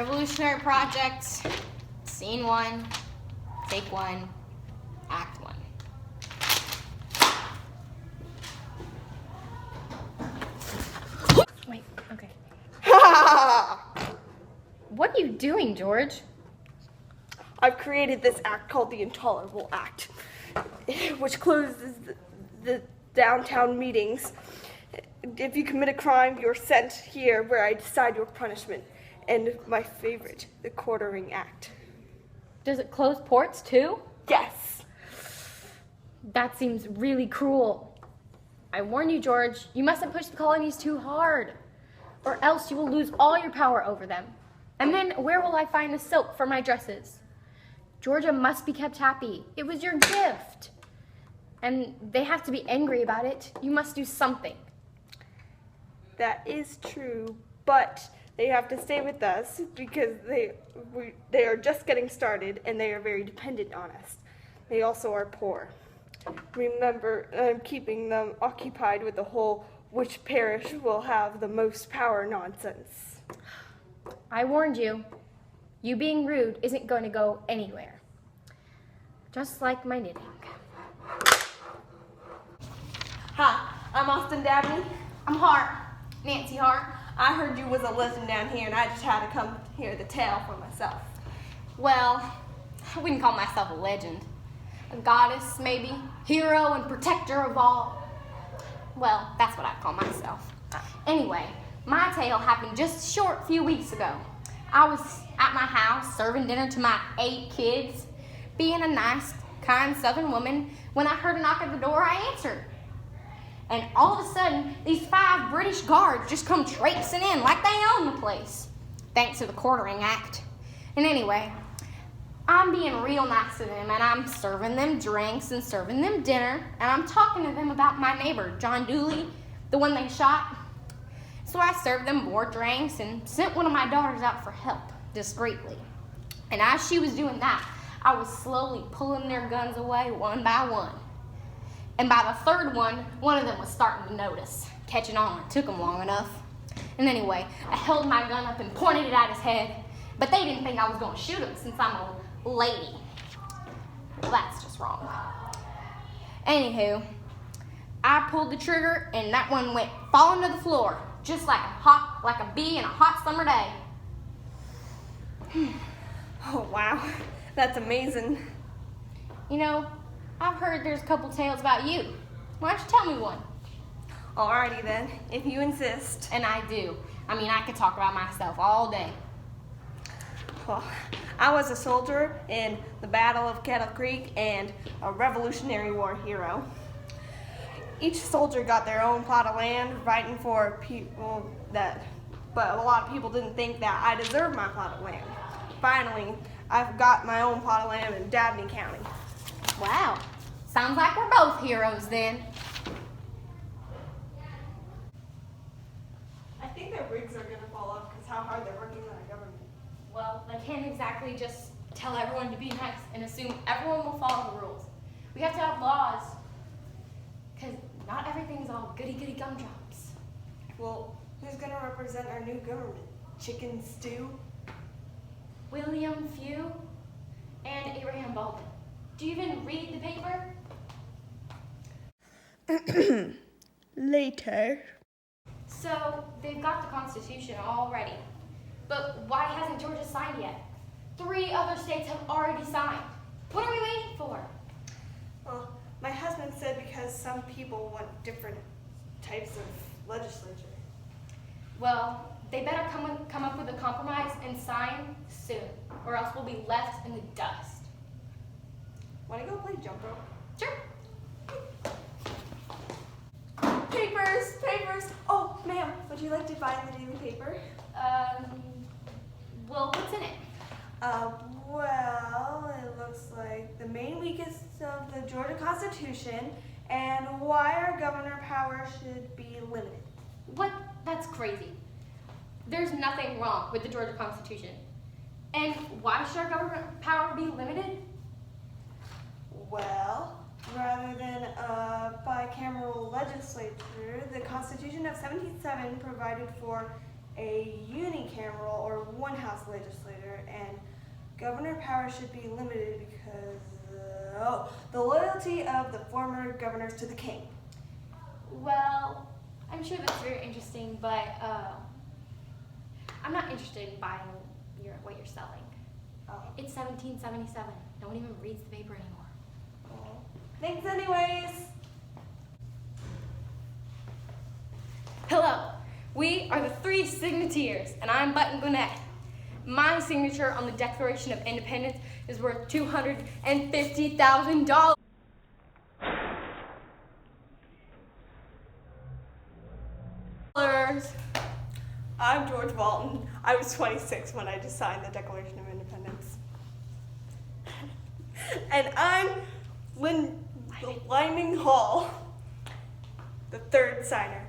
Revolutionary Project, Scene 1, Take 1, Act 1. Wait, okay. What are you doing, George? I've created this act called the Intolerable Act, which closes the downtown meetings. If you commit a crime, you're sent here where I decide your punishment. And my favorite, the Quartering Act. Does it close ports too? Yes. That seems really cruel. I warn you, George, you mustn't push the colonies too hard, or else you will lose all your power over them. And then where will I find the silk for my dresses? Georgia must be kept happy. It was your gift. And they have to be angry about it. You must do something. That is true, but they have to stay with us because they are just getting started and they are very dependent on us. They also are poor. Remember, I'm keeping them occupied with the whole which parish will have the most power nonsense. I warned you. You being rude isn't going to go anywhere. Just like my knitting. Hi, I'm Austin Dabney. I'm Hart. Nancy Hart. I heard you was a legend down here and I just had to come hear the tale for myself. Well, I wouldn't call myself a legend. A goddess, maybe. Hero and protector of all. Well, that's what I call myself. Anyway, my tale happened just a short few weeks ago. I was at my house serving dinner to my 8 kids, being a nice, kind Southern woman. When I heard a knock at the door, I answered. And all of a sudden, these 5 British guards just come traipsing in like they own the place, thanks to the Quartering Act. And anyway, I'm being real nice to them, and I'm serving them drinks and serving them dinner, and I'm talking to them about my neighbor, John Dooley, the one they shot. So I served them more drinks and sent one of my daughters out for help, discreetly. And as she was doing that, I was slowly pulling their guns away one by one. And by the 3rd one of them was starting to notice, catching on. It took them long enough. And anyway, I held my gun up and pointed it at his head, but they didn't think I was going to shoot him since I'm a lady. Well, that's just wrong. Anywho, I pulled the trigger and that one went falling to the floor, just like a bee in a hot summer day. Oh, wow. That's amazing. You know, I've heard there's a couple tales about you. Why don't you tell me one? Alrighty then, if you insist. And I do. I mean, I could talk about myself all day. Well, I was a soldier in the Battle of Kettle Creek and a Revolutionary War hero. Each soldier got their own plot of land fighting for people but a lot of people didn't think that I deserved my plot of land. Finally, I've got my own plot of land in Dabney County. Wow. Sounds like we're both heroes then. I think their rigs are going to fall off because how hard they're working on our government. Well, they can't exactly just tell everyone to be nice and assume everyone will follow the rules. We have to have laws, because not everything's all goody-goody gumdrops. Well, who's going to represent our new government? Chicken Stew? William Few and Abraham Baldwin. Do you even read the paper? Later. So, they've got the Constitution already. But why hasn't Georgia signed yet? 3 other states have already signed. What are we waiting for? Well, my husband said because some people want different types of legislature. Well, they better come up with a compromise and sign soon, or else we'll be left in the dust. Want to go play jump rope? Sure. Papers! Oh, ma'am, would you like to buy the daily paper? Well, what's in it? Well, it looks like the main weakest of the Georgia Constitution and why our governor power should be limited. What? That's crazy. There's nothing wrong with the Georgia Constitution. And why should our government power be limited? Well, rather than a bicameral legislature, the Constitution of 1787 provided for a unicameral or one-house legislator, and governor power should be limited because the loyalty of the former governors to the king. Well, I'm sure that's very interesting, but I'm not interested in buying what you're selling. Oh. It's 1777. No one even reads the paper anymore. Well, thanks anyways. Hello, we are the 3 signatories, and I'm Button Gwinnett. My signature on the Declaration of Independence is worth $250,000. I'm George Walton. I was 26 when I just signed the Declaration of Independence. And I'm Lyman Hall, the 3rd signer.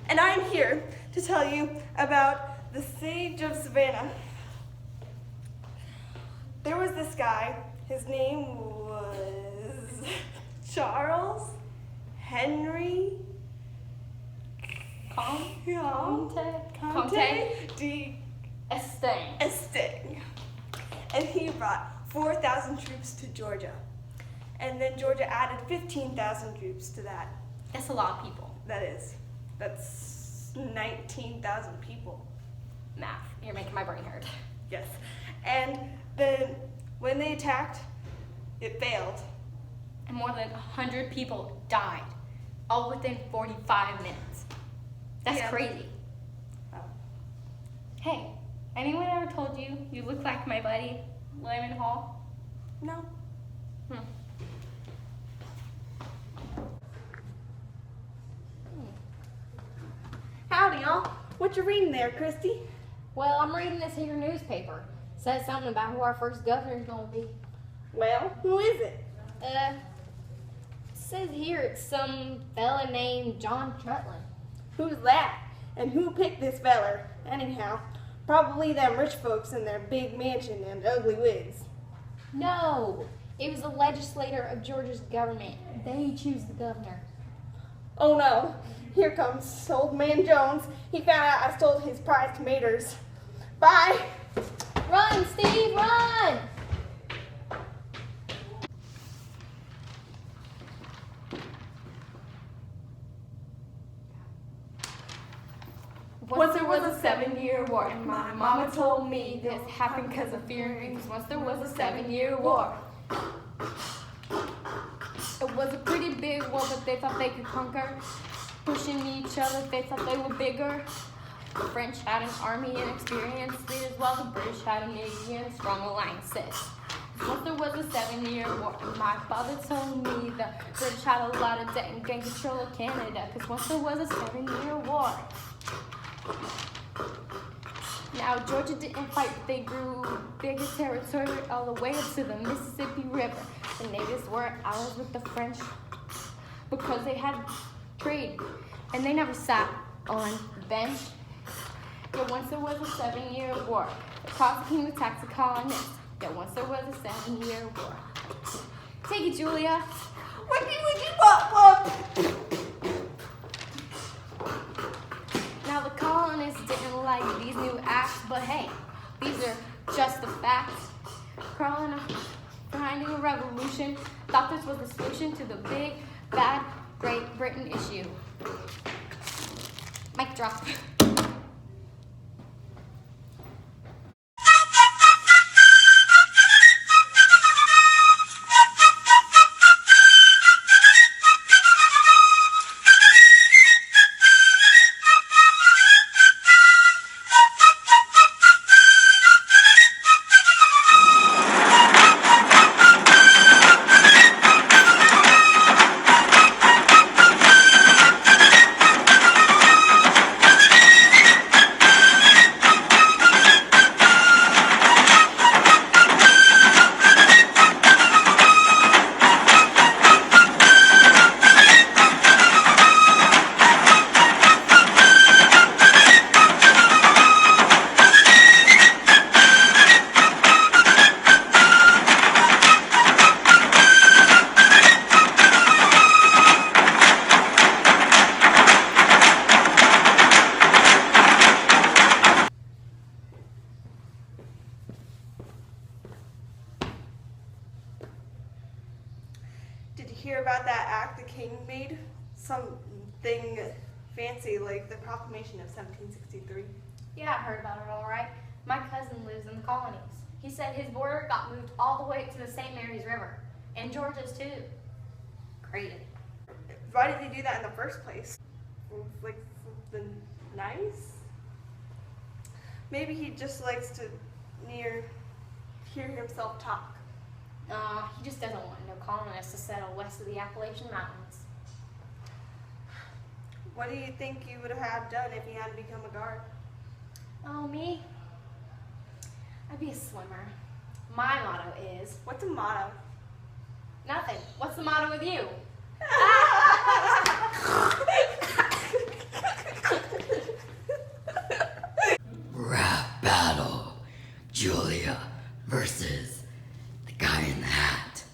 And I'm here to tell you about the Siege of Savannah. There was this guy, his name was Charles Henry Conte d'Estaing. And he brought 4,000 troops to Georgia. And then Georgia added 15,000 troops to that. That's a lot of people. That's 19,000 people. Math. You're making my brain hurt. Yes. And then when they attacked, it failed. And more than 100 people died, all within 45 minutes. That's crazy. Oh. Hey, anyone ever told you you look like my buddy, Lyman Hall? No. Howdy, y'all. What you reading there, Christy? Well, I'm reading this here newspaper. It says something about who our first governor's gonna be. Well, who is it? It says here it's some fella named John Trutland. Who's that? And who picked this feller? Anyhow, probably them rich folks in their big mansion and ugly wigs. No, it was the legislator of Georgia's government. They choose the governor. Oh no, here comes old man Jones. He found out I stole his prized tomatoes. Bye! Run, Steve, run! Once there was a 7-year war, and my mama told me this happened because of feelings. Once there was a 7-year war. It was a pretty big war, but they thought they could conquer. Pushing each other, they thought they were bigger. The French had an army and experienced leaders, while the British had a navy and strong alliances. Once there was a 7-year war, and my father told me the British had a lot of debt and gained control of Canada, because once there was a 7-year war. Now, Georgia didn't fight, but they grew bigger territory all the way up to the Mississippi River. The natives were at odds with the French because they had trade, and they never sat on the bench. Yet once there was a 7-year war, the prosecuting attacked the colonists. Yet once there was a 7-year war. Take it, Julia. Wiki, wop. Now the colonists didn't like these new acts, but hey, these are just the facts. Finding a revolution, thought this was the solution to the big, bad Great Britain issue. Mic drop. king made something fancy like the Proclamation of 1763. Yeah, I heard about it all right. My cousin lives in the colonies. He said his border got moved all the way to the St. Mary's River. And Georgia's too. Crazy. Why did he do that in the first place? Like something nice? Maybe he just likes to hear himself talk. He just doesn't want no colonists to settle west of the Appalachian Mountains. What do you think you would have had done if you hadn't become a guard? Oh, me? I'd be a swimmer. My motto is, What's a motto? nothing. What's the motto with you? Rap battle. Julia versus the guy in the hat.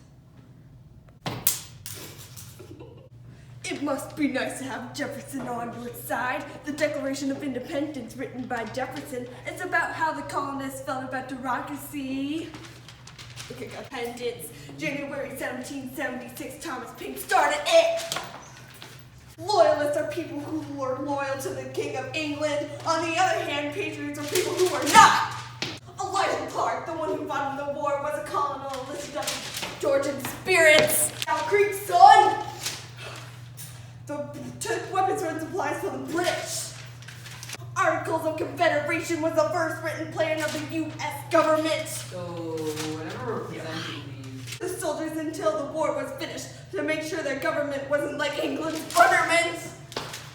It must be nice to have Jefferson on your side. The Declaration of Independence, written by Jefferson, is about how the colonists felt about democracy. Independence, January 1776, Thomas Paine started it. Loyalists are people who are loyal to the King of England. On the other hand, patriots are people who are not. Elijah Clark, the one who fought in the war, was a colonel listed on Georgian spirits. Now, Creek, son! Took weapons and supplies from the British. Articles of Confederation was the first written plan of the U.S. government. So, whenever we're presenting these, The soldiers until the war was finished to make sure their government wasn't like England's government.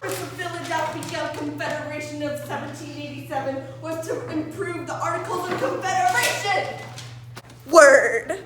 The Philadelphia Confederation of 1787 was to improve the Articles of Confederation. Word.